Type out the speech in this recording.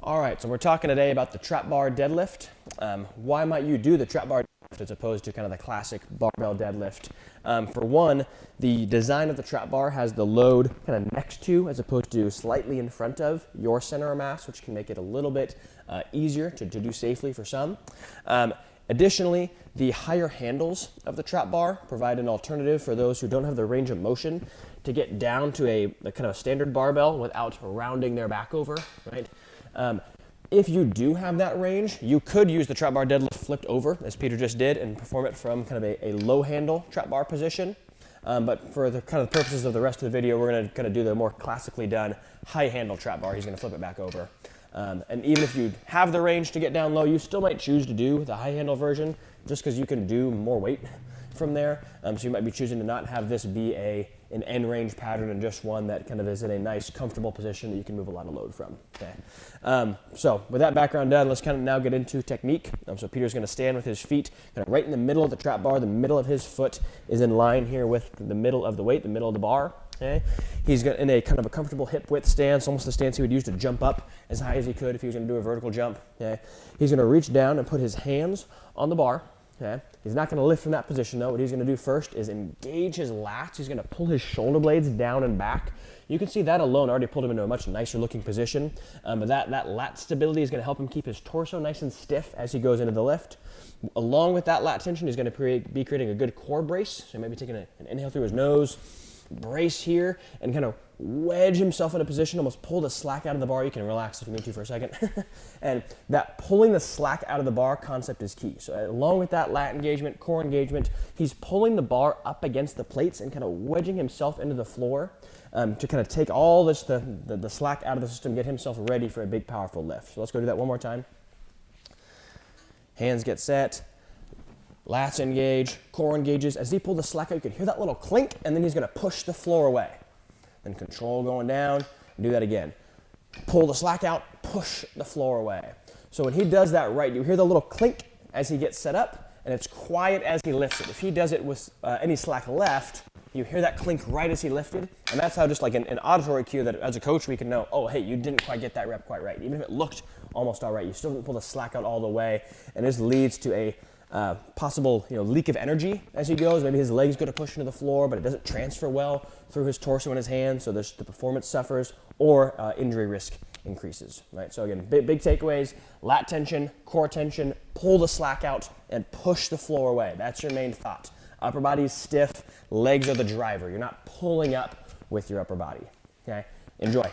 All right, so we're talking today about the trap bar deadlift. Why might you do the trap bar deadlift as opposed to kind of the classic barbell deadlift? For one, the design of the trap bar has the load kind of next to as opposed to slightly in front of your center of mass, which can make it a little bit easier to do safely for some. Additionally, the higher handles of the trap bar provide an alternative for those who don't have the range of motion to get down to a kind of a standard barbell without rounding their back over, right? If you do have that range, you could use the trap bar deadlift flipped over, as Peter just did, and perform it from kind of a low handle trap bar position. But for the kind of purposes of the rest of the video, we're going to kind of do the more classically done high handle trap bar. He's going to flip it back over. And even if you have the range to get down low, you still might choose to do the high handle version just because you can do more weight from there. So you might be choosing to not have this be an end range pattern and just one that kind of is in a nice, comfortable position that you can move a lot of load from. Okay. So with that background done, let's kind of now get into technique. So Peter's going to stand with his feet kind of right in the middle of the trap bar. The middle of his foot is in line here with the middle of the weight, the middle of the bar. Okay. He's in a kind of a comfortable hip width stance, almost the stance he would use to jump up as high as he could if he was going to do a vertical jump. Okay. He's going to reach down and put his hands on the bar. Okay. He's not going to lift from that position though. What he's going to do first is engage his lats. He's going to pull his shoulder blades down and back. You can see that alone already pulled him into a much nicer looking position. But that lat stability is going to help him keep his torso nice and stiff as he goes into the lift. Along with that lat tension, he's going to be creating a good core brace. So maybe taking an inhale through his nose, brace here, and kind of wedge himself in a position, almost pull the slack out of the bar. You can relax if you need to for a second. And that pulling the slack out of the bar concept is key. So along with that lat engagement, core engagement, he's pulling the bar up against the plates and kind of wedging himself into the floor to kind of take all this, the slack out of the system, get himself ready for a big, powerful lift. So let's go do that one more time. Hands get set. Lats engage, core engages. As he pulled the slack out, you can hear that little clink, and then he's going to push the floor away. Then control going down, do that again. Pull the slack out, push the floor away. So when he does that right, you hear the little clink as he gets set up, and it's quiet as he lifts it. If he does it with any slack left, you hear that clink right as he lifted, and that's how just like an auditory cue that as a coach we can know, oh, hey, you didn't quite get that rep quite right. Even if it looked almost all right, you still didn't pull the slack out all the way, and this leads to a possible leak of energy as he goes. Maybe his legs go to push into the floor, but it doesn't transfer well through his torso and his hands, so the performance suffers, or injury risk increases. Right. So again, big takeaways: lat tension, core tension, pull the slack out, and push the floor away. That's your main thought. Upper body is stiff, legs are the driver. You're not pulling up with your upper body. Okay. Enjoy.